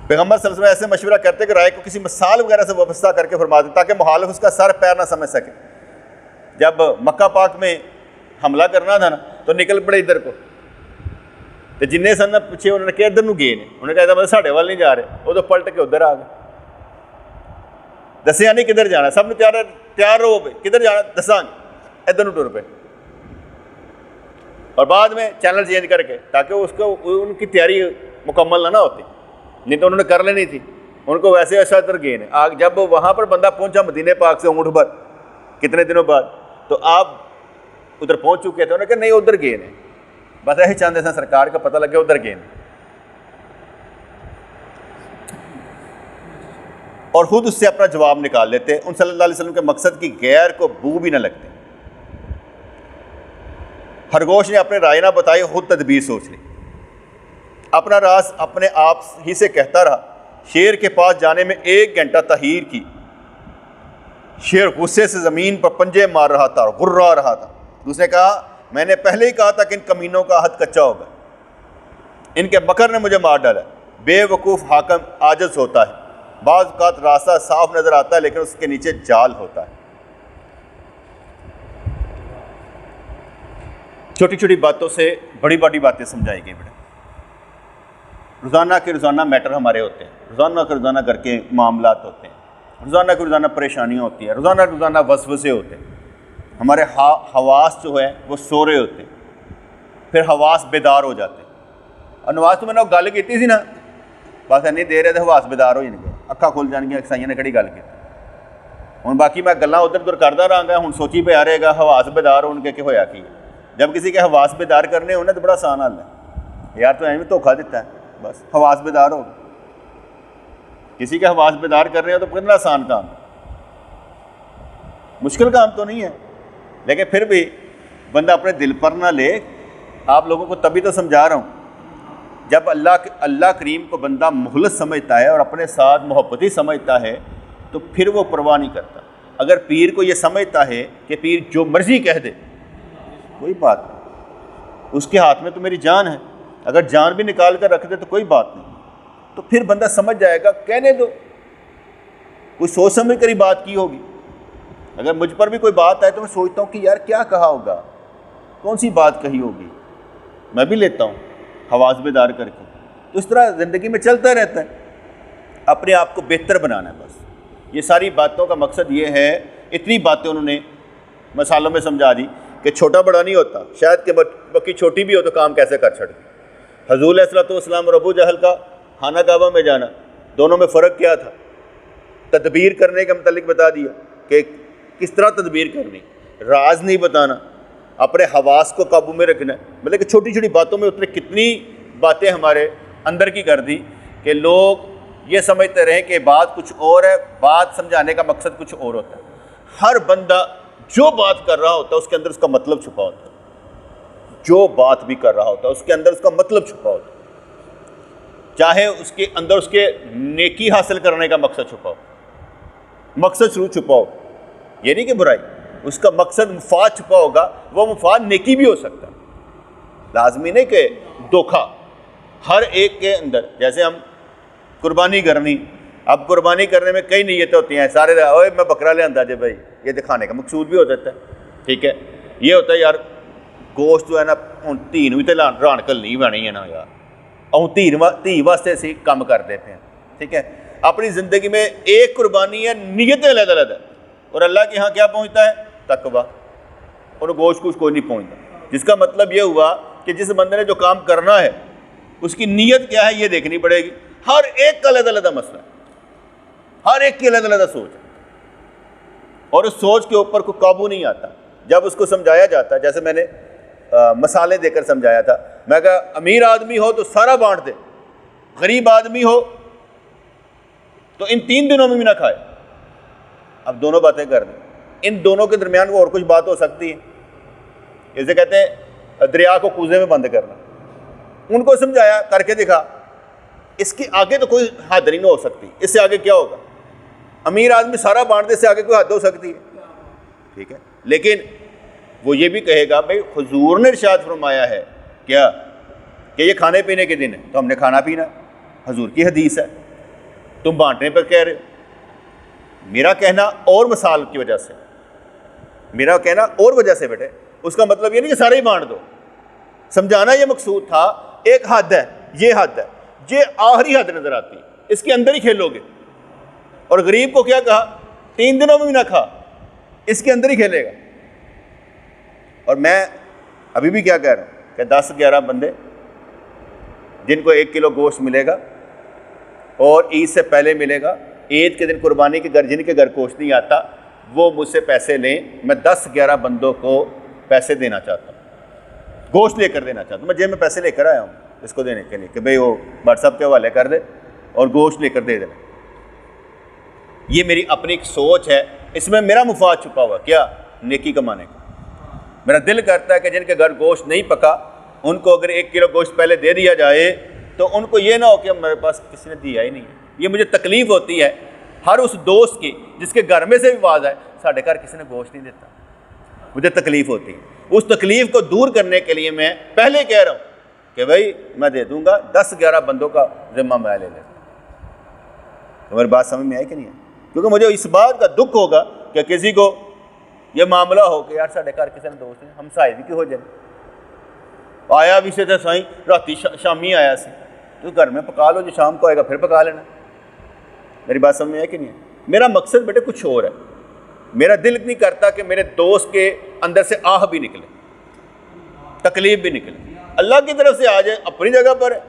پیغمبر صلی اللہ علیہ وسلم ایسے مشورہ کرتے کہ رائے کو کسی مثال وغیرہ سے وابستہ کر کے فرما دیتے تاکہ مخالف اس کا سر پیر نہ سمجھ سکے. جب مکہ پاک میں حملہ کرنا تھا نا تو نکل پڑے ادھر کو, تو جن سن پوچھے انہوں نے کہا ادھر نو گئے نے. انہوں نے کہا مطلب ساڈے وال نہیں جا رہے, وہ تو پلٹ کے ادھر آ گئے. دسیا نہیں کدھر جانا, سب نے تیار رہو پہ کدھر جانا دساں گے, ادھر نو ٹر پہ. اور بعد میں چینل چینج کر کے تاکہ اس کو ان کی تیاری مکمل نہ ہوتی, نہیں تو انہوں نے کر لینی تھی. ان کو ویسے ایسا ادھر گئے نے. جب وہاں پر بندہ پہنچا مدینہ پاک سے اونٹ بھر کتنے دنوں بعد, تو آپ ادھر پہنچ چکے تھے. انہوں نے کہا نہیں ادھر گئے نے, بس یہی چاہتے تھے سرکار کا پتہ لگے ادھر گئے نے. اور خود اس سے اپنا جواب نکال لیتے. ان صلی اللہ علیہ وسلم کے مقصد کی غیر کو بو بھی نہ لگتے. خرگوش نے اپنے رائے نہ بتائی, خود تدبیر سوچ لی. اپنا راز اپنے آپ ہی سے کہتا رہا. شیر کے پاس جانے میں 1 گھنٹہ تحیر کی. شیر غصے سے زمین پر پنجے مار رہا تھا اور غرا رہا تھا. اس نے کہا میں نے پہلے ہی کہا تھا کہ ان کمینوں کا حد کچا ہوگا, ان کے مکر نے مجھے مار ڈالا. بے وقوف حاکم عاجز ہوتا ہے, بعض اوقات راستہ صاف نظر آتا ہے لیکن اس کے نیچے جال ہوتا ہے. چھوٹی چھوٹی باتوں سے بڑی بڑی باتیں سمجھائی گئی. بیٹا روزانہ کے روزانہ میٹر ہمارے ہوتے ہیں, روزانہ کے روزانہ گھر کے معاملات ہوتے ہیں, روزانہ کے روزانہ پریشانیاں ہوتی ہیں, روزانہ کے روزانہ وسوسے ہوتے ہیں. ہمارے حواس جو ہے وہ سو رہے ہوتے ہیں. پھر حواس بیدار ہو جاتے ہیں. اور نواز تو میں نے گل کی سی نا, بس اینی دیر ہے تو حواس بیدار ہو جان گے, اکھاں کھل جان گیا, عیسائیوں نے کہڑی گل کی. ہوں باقی میں گلاں ادھر ادھر کرتا رہا گا, ہوں سوچی پہ آ رہے گا حواس بیدار ہون کے کہ ہویا کی. جب کسی کے حواس بیدار کرنے ہونے تو بڑا آسان حل ہے, یار تو ایویں دھوکھا دیتا ہے, بس حواس بیدار ہو. کسی کے حواس بیدار کر رہے ہو تو کتنا آسان کام ہے, مشکل کام تو نہیں ہے. لیکن پھر بھی بندہ اپنے دل پر نہ لے. آپ لوگوں کو تبھی تو سمجھا رہا ہوں, جب اللہ کریم کو بندہ مخلص سمجھتا ہے اور اپنے ساتھ محبتی سمجھتا ہے تو پھر وہ پرواہ نہیں کرتا. اگر پیر کو یہ سمجھتا ہے کہ پیر جو مرضی کہہ دے کوئی بات نہیں, اس کے ہاتھ میں تو میری جان ہے, اگر جان بھی نکال کر رکھ دے تو کوئی بات نہیں, تو پھر بندہ سمجھ جائے گا کہنے دو, کوئی سوچ سمجھ کر ہی بات کی ہوگی. اگر مجھ پر بھی کوئی بات آئے تو میں سوچتا ہوں کہ یار کیا کہا ہوگا, کون سی بات کہی ہوگی, میں بھی لیتا ہوں حواس بیدار کر کے. تو اس طرح زندگی میں چلتا رہتا ہے, اپنے آپ کو بہتر بنانا ہے بس. یہ ساری باتوں کا مقصد یہ ہے, اتنی باتیں انہوں نے مثالوں میں سمجھا دی کہ چھوٹا بڑا نہیں ہوتا, شاید کہ بکی چھوٹی بھی ہو تو کام کیسے کر چھڑے. حضور علیہ الصلوۃ والسلام اور ابو جہل کا خانہ کعبہ میں جانا, دونوں میں فرق کیا تھا؟ تدبیر کرنے کے متعلق بتا دیا کہ کس طرح تدبیر کرنی, راز نہیں بتانا, اپنے حواس کو قابو میں رکھنا. مطلب کہ چھوٹی چھوٹی باتوں میں اتنے کتنی باتیں ہمارے اندر کی کر دی کہ لوگ یہ سمجھتے رہیں کہ بات کچھ اور ہے, بات سمجھانے کا مقصد کچھ اور ہوتا ہے. ہر بندہ جو بات کر رہا ہوتا ہے اس کے اندر اس کا مطلب چھپا ہوتا ہے, جو بات بھی کر رہا ہوتا ہے اس کے اندر اس کا مطلب چھپا ہوتا ہے. چاہے اس کے اندر اس کے نیکی حاصل کرنے کا مقصد چھپا ہو, مقصد شروع چھپا ہو, یہ نہیں کہ برائی, اس کا مقصد مفاد چھپا ہوگا, وہ مفاد نیکی بھی ہو سکتا ہے. لازمی نہیں کہ دھوکھا. ہر ایک کے اندر, جیسے ہم قربانی کرنی, اب قربانی کرنے میں کئی نیتیں ہوتی ہیں. سارے اوے میں بکرا لے آندا جے بھائی, یہ دکھانے کا مقصود بھی ہو جاتا ہے. ٹھیک ہے, یہ ہوتا ہے یار گوشت جو ہے نا ہوں دھی بھی تو ران گھلنی بنی ہے نا یار, اور دھی واسطے اسی کام کرتے پے ہیں. ٹھیک ہے, اپنی زندگی میں ایک قربانی ہے, نیتیں علیحدہ علیحدہ, اور اللہ کے ہاں کیا پہنچتا ہے؟ تقویٰ. اور گوشت کچھ کوئی نہیں پہنچتا, جس کا مطلب یہ ہوا کہ جس بندے نے جو کام کرنا ہے اس کی نیت کیا ہے یہ دیکھنی پڑے گی. ہر ایک کا علیحدہ علیحدہ مسئلہ ہے, ہر ایک کی علیحدہ علیحدہ سوچ ہے, اور اس سوچ کے اوپر کوئی قابو نہیں آتا. جب اس کو سمجھایا جاتا ہے, جیسے میں نے مثالیں دے کر سمجھایا تھا, میں کہا امیر آدمی ہو تو سارا بانٹ دے, غریب آدمی ہو تو ان 3 دنوں میں بھی نہ کھائے. اب دونوں باتیں کر دیں, ان دونوں کے درمیان اور کچھ بات ہو سکتی ہے. اسے کہتے ہیں دریا کو کوزے میں بند کرنا. ان کو سمجھایا, کر کے دکھا, اس کے آگے تو کوئی حد نہیں ہو سکتی. اس سے آگے کیا ہوگا؟ امیر آدمی سارا بانٹ دے, اس سے آگے کوئی حد ہو سکتی ہے؟ ٹھیک ہے, لیکن وہ یہ بھی کہے گا بھائی حضور نے ارشاد فرمایا ہے کیا کہ یہ کھانے پینے کے دن ہے تو ہم نے کھانا پینا, حضور کی حدیث ہے, تم بانٹنے پر کہہ رہے ہو. میرا کہنا اور مثال کی وجہ سے, میرا کہنا اور وجہ سے بیٹے, اس کا مطلب یہ نہیں کہ سارے ہی بانٹ دو. سمجھانا یہ مقصود تھا, ایک حد ہے, یہ حد ہے, یہ آخری حد نظر آتی ہے, اس کے اندر ہی کھیلو گے. اور غریب کو کیا کہا؟ 3 دنوں میں بھی نہ کھا, اس کے اندر ہی کھیلے گا. اور میں ابھی بھی کیا کہہ رہا ہوں کہ 10-11 بندے جن کو 1 کلو گوشت ملے گا اور عید سے پہلے ملے گا, عید کے دن قربانی کے گھر جن کے گھر گوشت نہیں آتا وہ مجھ سے پیسے لیں. میں 10-11 بندوں کو پیسے دینا چاہتا ہوں, گوشت لے کر دینا چاہتا ہوں. میں جیب میں پیسے لے کر آیا ہوں اس کو دینے کے لیے کہ بھئی وہ واٹس ایپ کے حوالے کر دے اور گوشت لے کر دے دینا. یہ میری اپنی ایک سوچ ہے, اس میں میرا مفاد چھپا ہوا, کیا؟ نیکی کمانے کا. میرا دل کرتا ہے کہ جن کے گھر گوشت نہیں پکا ان کو اگر 1 کلو گوشت پہلے دے دیا جائے تو ان کو یہ نہ ہو کہ میرے پاس کسی نے دیا ہی نہیں ہے. یہ مجھے تکلیف ہوتی ہے ہر اس دوست کی جس کے گھر میں سے بھی آواز آئے ساڈے گھر کسی نے گوشت نہیں دیتا, مجھے تکلیف ہوتی ہے. اس تکلیف کو دور کرنے کے لیے میں پہلے کہہ رہا ہوں کہ بھائی میں دے دوں گا, 10-11 بندوں کا ذمہ میں لے لیتا ہوں. تمہاری بات سمجھ میں آئی کہ نہیں ہے؟ کیونکہ مجھے اس بات کا دکھ ہوگا کہ کسی کو یہ معاملہ ہو کہ یار ساڈے گھر کسی نے دوست نہیں, ہم سائے بھی کی ہو جائے, آیا بھی سے تو سائیں راتی شامی آیا سی, تو گھر میں پکا لو, جو شام کو آئے گا پھر پکا لینا. میری بات سمجھ میں آئی کہ نہیں ہے؟ میرا مقصد بیٹے کچھ اور ہے. میرا دل نہیں کرتا کہ میرے دوست کے اندر سے آہ بھی نکلے, تکلیف بھی نکلے. اللہ کی طرف سے آ جائے اپنی جگہ پر ہے،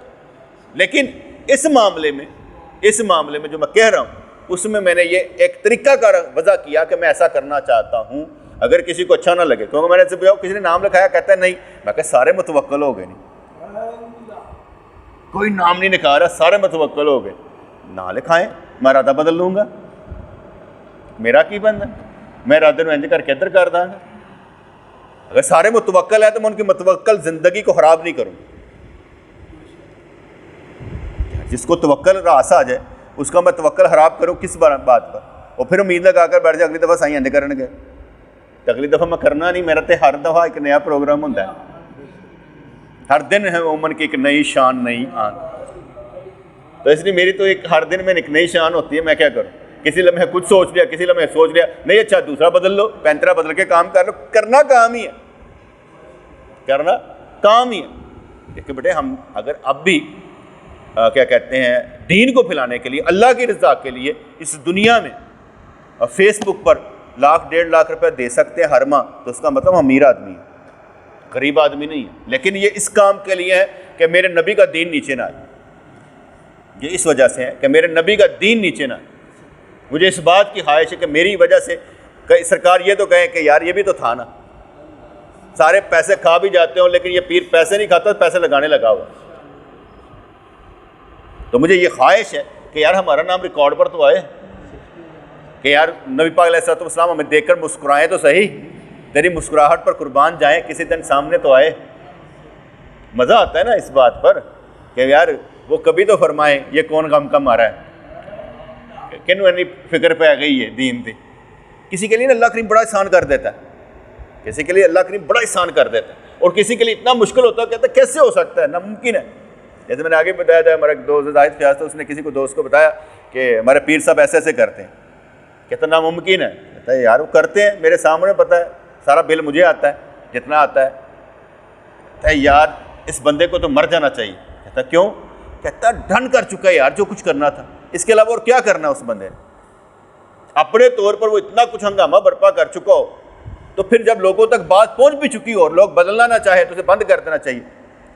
لیکن اس معاملے میں جو میں کہہ رہا ہوں اس میں نے یہ ایک طریقہ کار وضع کیا کہ میں ایسا کرنا چاہتا ہوں، اگر کسی کو اچھا نہ لگے، کیونکہ میں نے سے پوچھا کسی نے نام لکھایا، کہتا ہے نہیں، میں کہا سارے متوکل ہو گئے، نہیں کوئی نام نہیں لکھا رہا، سارے متوکل ہو گئے، نہ لکھائیں، میں ارادہ بدل لوں گا، میرا کی بند ہے، میں ارادے میں انج کر کے ادھر کر داں گا۔ اگر سارے متوکل ہے تو میں ان کی متوکل زندگی کو خراب نہیں کروں، جس کو توکل راس آ جائے اس کا میں توکل خراب کروں کس بات پر، اور پھر امید لگا کر بیٹھ جائے اگلی دفعہ سائیں انج کرن گے، تو اگلی دفعہ میں کرنا نہیں، میرا تے ہر دفعہ ایک نیا پروگرام ہوتا ہے، ہر دن ہے عموماً کی ایک نئی شان نئی آن، تو اس لیے میری تو ایک ہر دن میں ایک نئی شان ہوتی ہے، میں کیا کروں، کسی لمحے کچھ سوچ لیا، کسی لمحے سوچ لیا نہیں اچھا دوسرا بدل لو، پینترا بدل کے کام کر لو، کرنا کام ہی ہے، کرنا کام ہی ہے۔ دیکھیں بیٹے ہم اگر اب بھی کیا کہتے ہیں دین کو پھیلانے کے لیے، اللہ کی رضا کے لیے اس دنیا میں فیس بک پر 1,00,000-1.5 روپے دے سکتے ہیں ہر ماہ، تو اس کا مطلب ہم امیر آدمی ہیں، غریب آدمی نہیں ہے، لیکن یہ اس کام کے لیے ہے کہ میرے نبی کا دین نیچے نہ آئے، یہ اس وجہ سے ہے کہ میرے نبی کا دین نیچے نہ آئے۔ مجھے اس بات کی خواہش ہے کہ میری وجہ سے سرکار یہ تو کہے کہ یار یہ بھی تو تھا نا، سارے پیسے کھا بھی جاتے ہوں لیکن یہ پیر پیسے نہیں کھاتا، پیسے لگانے لگا ہوا، تو مجھے یہ خواہش ہے کہ یار ہمارا نام ریکارڈ پر تو آئے، کہ یار نبی پاک علیہ الصلوۃ والسلام ہمیں دیکھ کر مسکرائیں تو صحیح، تیری مسکراہٹ پر قربان جائیں، کسی دن سامنے تو آئے۔ مزہ آتا ہے نا اس بات پر کہ یار وہ کبھی تو فرمائیں یہ کون غم کا مارا ہے، کنوں اتنی فکر پہ آ گئی ہے دین پہ۔ کسی کے لیے اللہ کریم بڑا احسان کر دیتا ہے، کسی کے لیے اللہ کریم بڑا احسان کر دیتا ہے، اور کسی کے لیے اتنا مشکل ہوتا ہے کہتا ہے کیسے ہو سکتا ہے، ناممکن ہے۔ جیسے میں نے آگے بتایا تھا، ہمارا ایک دوست زاہد فیاض تھا، اس نے کسی کو دوست کو بتایا کہ ہمارے پیر صاحب ایسے ایسے کرتے ہیں، کہتا ناممکن ہے، کہتا ہے یار وہ کرتے ہیں، میرے سامنے پتہ ہے، سارا بل مجھے آتا ہے جتنا آتا ہے، کہتا ہے یار اس بندے کو تو مر جانا چاہیے، کہتا کیوں، کہتا ڈھن کر چکا ہے یار جو کچھ کرنا تھا، اس کے علاوہ اور کیا کرنا ہے اس بندے نے، اپنے طور پر وہ اتنا کچھ ہنگامہ برپا کر چکا ہو، تو پھر جب لوگوں تک بات پہنچ بھی چکی ہو اور لوگ بدلنا نہ چاہے تو اسے بند کر دینا چاہیے۔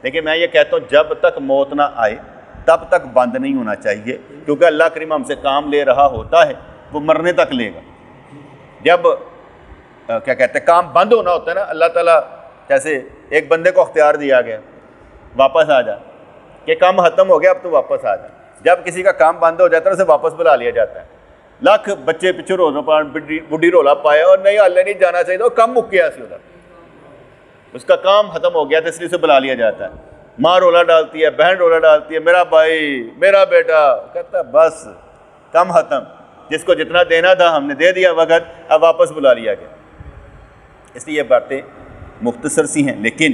لیکن میں یہ کہتا ہوں جب تک موت نہ آئے تب تک بند نہیں ہونا چاہیے، کیونکہ اللہ کریم ہم سے کام لے رہا ہوتا ہے، وہ مرنے تک لے گا۔ جب کیا کہتے ہیں کام بند ہونا ہوتا ہے نا، اللہ تعالیٰ جیسے ایک بندے کو اختیار دیا گیا واپس آ جا، کہ کام ختم ہو گیا اب تو واپس آ جا، جب کسی کا کام بند ہو جاتا ہے اسے واپس بلا لیا جاتا ہے، لاکھ بچے پیچھے رونا پا بڈھی رولا پایا اور نہیں اللہ نہیں جانا چاہیے، وہ کم مک گیا سی ادھر، اس کا کام ختم ہو گیا تھا اس لیے اسے بلا لیا جاتا ہے۔ ماں رولا ڈالتی ہے، بہن رولا ڈالتی ہے، میرا بھائی میرا بیٹا، کہتا ہے بس کم ختم، جس کو جتنا دینا تھا ہم نے دے دیا وقت، اب واپس بلا لیا گیا۔ اس لیے یہ باتیں مختصر سی ہیں لیکن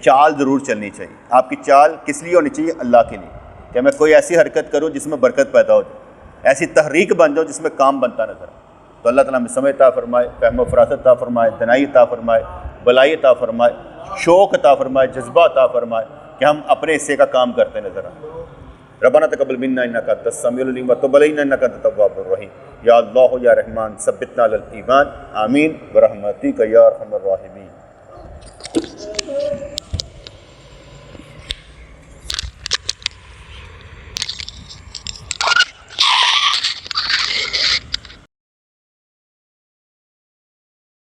چال ضرور چلنی چاہیے۔ آپ کی چال کس لیے ہونی چاہیے؟ اللہ کے لیے، کہ میں کوئی ایسی حرکت کروں جس میں برکت پیدا ہو جائے، ایسی تحریک بن جاؤ جس میں کام بنتا نظر آئے۔ تو اللہ تعالیٰ ہمیں سمجھ عطا فرمائے، فہم و فراست عطا فرمائے، دنائی عطا فرمائے، بلائی عطا فرمائے، شوق عطا فرمائے، جذبہ عطا فرمائے کہ ہم اپنے حصے کا کام کرتے نظر آئیں۔ ربنا تقبل منا انک انت السمیع العلیم وتب علینا انک انت التواب الرحیم، یا اللہ یا رحمان ثبتنا علی الایمان، آمین برحمتک یا ارحم الراحمین۔